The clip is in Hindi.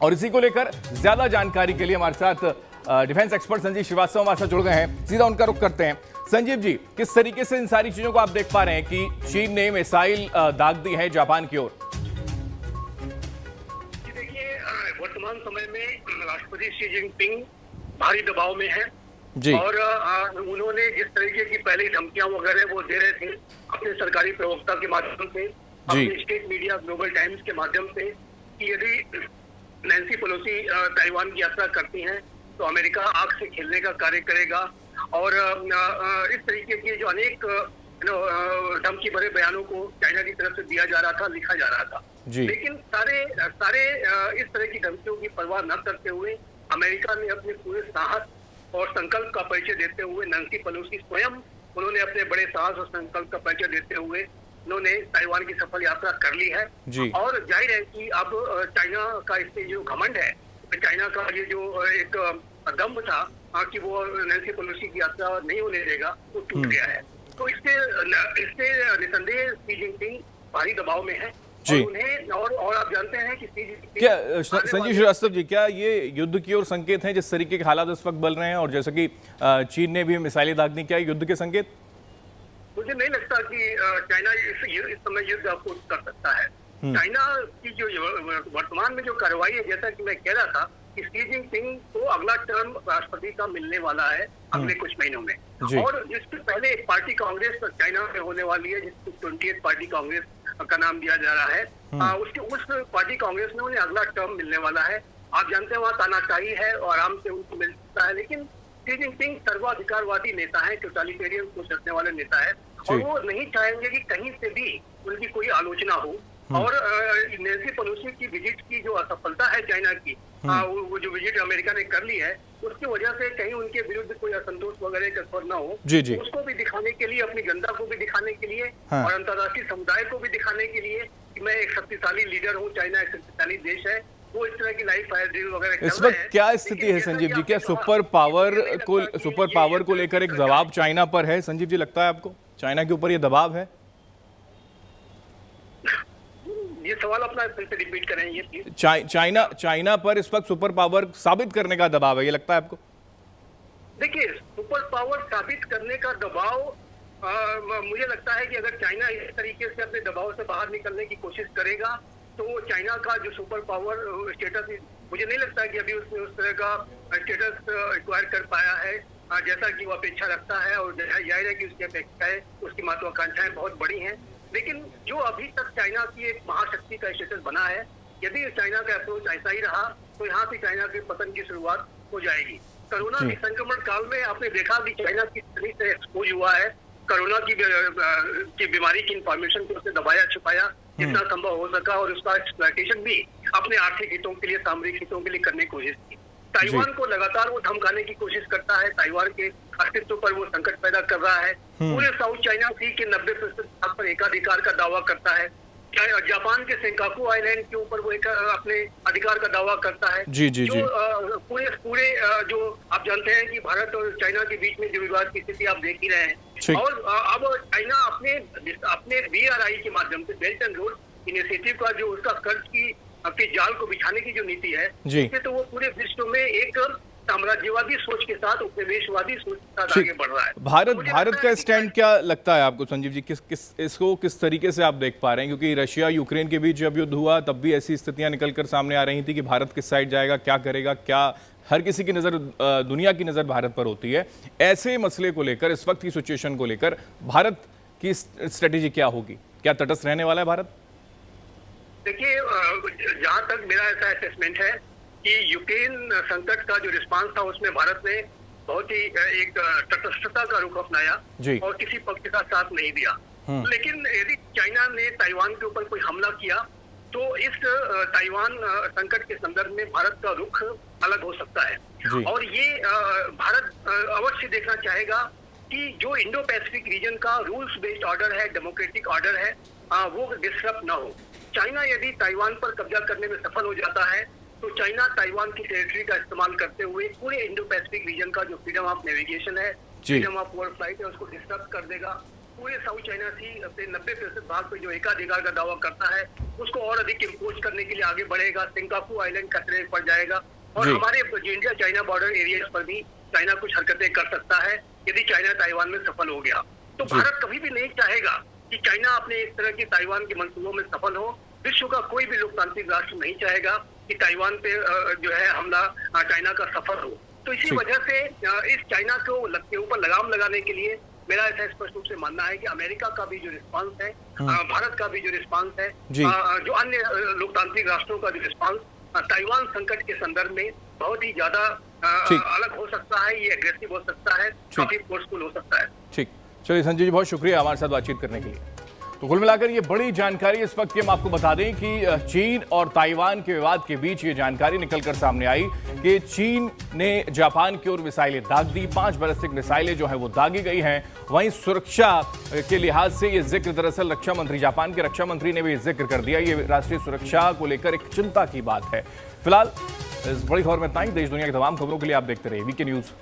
और इसी को लेकर ज्यादा जानकारी के लिए हमारे साथ डिफेंस एक्सपर्ट संजीव श्रीवास्तव हमारे साथ जुड़ गए हैं। सीधा उनका रुख करते हैं। संजीव जी, किस तरीके से इन सारी चीजों को आप देख पा रहे हैं कि चीन ने मिसाइल दाग दी है जापान की ओर? देखिए, वर्तमान समय में राष्ट्रपति शी जिनपिंग भारी दबाव में है जी। और उन्होंने जिस तरीके की पहले धमकियां वगैरह वो दे रहे थे अपने सरकारी प्रवक्ता के माध्यम से, अपने स्टेट मीडिया ग्लोबल टाइम्स के माध्यम से, कि यदि नैन्सी पेलोसी ताइवान की यात्रा करती हैं तो अमेरिका आग से खेलने का कार्य करेगा। और इस तरीके के जो अनेक धमकी भरे बयानों को चाइना की तरफ से दिया जा रहा था, लिखा जा रहा था। लेकिन सारे इस तरह की धमकियों की परवाह न करते हुए अमेरिका ने अपने पूरे साहस और संकल्प का परिचय देते हुए, नैन्सी पेलोसी स्वयं उन्होंने अपने बड़े साहस और संकल्प का परिचय देते हुए उन्होंने ताइवान की सफल यात्रा कर ली है। और जाहिर है कि अब चाइना का इससे जो घमंड है, चाइना का ये जो एक दम्भ था कि वो नैन्सी पेलोसी की यात्रा नहीं होने देगा, वो टूट गया है। तो इससे निसंदेह शी जिनपिंग भारी दबाव में है। जी। और उन्हें और आप जानते हैं कि क्या संजीव श्रीवास्तव जी, क्या ये युद्ध की ओर संकेत हैं जिस तरीके के हालात इस वक्त बन रहे हैं, और जैसे कि चीन ने भी मिसाइलें दागनी, क्या युद्ध के संकेत? मुझे नहीं लगता कि चाइना इस समय युद्ध आपको कर सकता है। चाइना की जो वर्तमान में जो कार्रवाई है, जैसा कि मैं कह रहा था कि शी जिनपिंग को अगला टर्म राष्ट्रपति का मिलने वाला है अगले कुछ महीनों में। और इससे पहले एक पार्टी कांग्रेस चाइना में होने वाली है जिसको 20th पार्टी कांग्रेस का नाम दिया जा रहा है। उस पार्टी कांग्रेस में उन्हें अगला टर्म मिलने वाला है। आप जानते हैं वहाँ तानाशाही है और आराम से उनको मिल सकता है। लेकिन शी जिनपिंग सर्वाधिकारवादी नेता है, टोटलिटेरियन सोच रखने वाले नेता है, और वो नहीं चाहेंगे कि कहीं से भी उनकी कोई आलोचना हो। और नैन्सी पेलोसी की विजिट की जो असफलता है चाइना की, वो जो विजिट अमेरिका ने कर ली है, उसकी वजह से कहीं उनके विरुद्ध कोई असंतोष वगैरह का स्वर न हो, उसको भी दिखाने के लिए, अपनी जनता को भी दिखाने के लिए, और अंतर्राष्ट्रीय समुदाय को भी दिखाने के लिए कि मैं एक शक्तिशाली लीडर हूँ, चाइना एक शक्तिशाली देश है, वो इस तरह की लाइव फायर ड्रिल वगैरह। इस वक्त क्या स्थिति है संजीव जी? क्या सुपर पावर को लेकर एक दबाव चाइना पर है? संजीव जी, लगता है आपको चाइना के ऊपर ये दबाव है? ये सवाल अपना फिर से रिपीट करें ये प्लीज। चाइना पर इस वक्त सुपर पावर साबित करने का दबाव है, ये लगता है आपको? देखिए, सुपर पावर साबित करने का दबाव, मुझे लगता है कि अगर चाइना इस तरीके से अपने दबाव से बाहर निकलने की कोशिश करेगा तो चाइना का जो सुपर पावर स्टेटस, मुझे नहीं लगता कि अभी उसने उस तरह का स्टेटस एक्वायर कर पाया है जैसा कि वो अपेक्षा रखता है। और जाहिर है कि उसकी अपेक्षाएं, उसकी महत्वाकांक्षाएं बहुत बड़ी हैं। लेकिन जो अभी तक चाइना की एक महाशक्ति का स्टेटस बना है, यदि चाइना का अप्रोच ऐसा ही रहा तो यहाँ से चाइना के पतन की शुरुआत हो जाएगी। कोरोना के संक्रमण काल में आपने देखा कि चाइना किस तरह से एक्सपोज हुआ है। कोरोना की बीमारी की इंफॉर्मेशन को उसने दबाया छुपाया जितना संभव हो सका, और उसका एक्सप्लॉयटेशन भी अपने आर्थिक हितों के लिए, सामरिक हितों के लिए करने की कोशिश की। ताइवान को लगातार वो धमकाने की कोशिश करता है, ताइवान के अस्तित्व पर वो संकट पैदा कर रहा है। पूरे साउथ चाइना सी के 90% पर एकाधिकार का दावा करता है। जापान के सेंकाकू आइलैंड के ऊपर वो एक अपने अधिकार का दावा करता है। पूरे जो आप जानते हैं कि भारत और चाइना के बीच में जो विवाद की स्थिति आप देख ही रहे हैं। और अब चाइना अपने BRI के माध्यम से, बेल्ट एंड रोड इनिशिएटिव का जो उसका कर्ज की अपने जाल को बिछाने की जो नीति है, उससे तो वो पूरे विश्व में एक साम्राज्यवादी सोच के साथ, उपनिवेशवादी सोच के साथ आगे बढ़ रहा है। भारत का स्टैंड क्या लगता है आपको संजीव जी? इसको किस तरीके से आप देख पा रहे हैं? क्योंकि रशिया यूक्रेन के बीच जब युद्ध हुआ तब भी ऐसी स्थितियां निकलकर सामने आ रही थी कि भारत किस साइड जाएगा, क्या करेगा, क्या हर किसी की नजर, दुनिया की नजर भारत पर होती है। ऐसे मसले को लेकर, इस वक्त की सिचुएशन को लेकर भारत की स्ट्रेटेजी क्या होगी? क्या तटस्थ रहने वाला है भारत? देखिए, जहां तक मेरा ऐसा असेसमेंट है कि यूक्रेन संकट का जो रिस्पांस था उसमें भारत ने बहुत ही एक तटस्थता का रुख अपनाया और किसी पक्ष का साथ नहीं दिया। लेकिन यदि चाइना ने ताइवान के ऊपर कोई हमला किया तो इस ताइवान संकट के संदर्भ में भारत का रुख अलग हो सकता है। और ये भारत अवश्य देखना चाहेगा कि जो इंडो पैसिफिक रीजन का रूल्स बेस्ड ऑर्डर है, डेमोक्रेटिक ऑर्डर है, वो डिस्टर्ब न हो। चाइना यदि ताइवान पर कब्जा करने में सफल हो जाता है तो चाइना ताइवान की टेरिटरी का इस्तेमाल करते हुए पूरे इंडो पैसिफिक रीजन का जो फ्रीडम ऑफ नेविगेशन है, फ्रीडम ऑफ वर्ल्ड फ्लाइट है, उसको डिस्टर्ब कर देगा। पूरे साउथ चाइना सी अपने 90% भाग पे जो एकाधिकार का दावा करता है उसको और अधिक इम्पोज करने के लिए आगे बढ़ेगा। सिंगापुर आइलैंड खतरे में पड़ जाएगा और जी। हमारे जो इंडिया चाइना बॉर्डर एरिया पर भी चाइना कुछ हरकतें कर सकता है यदि चाइना ताइवान में सफल हो गया। तो जी। भारत कभी भी नहीं चाहेगा कि चाइना अपने इस तरह की ताइवान के मंसूबों में सफल हो। विश्व का कोई भी लोकतांत्रिक राष्ट्र नहीं चाहेगा कि ताइवान पे जो है हमला चाइना का सफल हो। तो इसी ठीक। वजह से इस चाइना को के ऊपर लगाम लगाने के लिए मेरा ऐसा स्पष्ट रूप से मानना है कि अमेरिका का भी जो रिस्पांस है, भारत का भी जो रिस्पांस है, जी। जो अन्य लोकतांत्रिक राष्ट्रों का जो रिस्पांस ताइवान संकट के संदर्भ में बहुत ही ज्यादा ठीक। अलग हो सकता है, ये एग्रेसिव हो सकता है, काफी फोर्सफुल हो सकता है। ठीक, चलिए संजय जी, बहुत शुक्रिया हमारे साथ बातचीत करने के लिए। तो कुल मिलाकर ये बड़ी जानकारी इस वक्त की हम आपको बता दें कि चीन और ताइवान के विवाद के बीच ये जानकारी निकलकर सामने आई कि चीन ने जापान की ओर मिसाइलें दाग दी। 5 बैलिस्टिक मिसाइलें जो हैं वो दागी गई हैं। वहीं सुरक्षा के लिहाज से ये जिक्र दरअसल रक्षा मंत्री, जापान के रक्षा मंत्री ने भी जिक्र कर दिया। ये राष्ट्रीय सुरक्षा को लेकर एक चिंता की बात है। फिलहाल इस बड़ी खबर में इतना ही। देश दुनिया की तमाम खबरों के लिए आप देखते रहिए वीके न्यूज।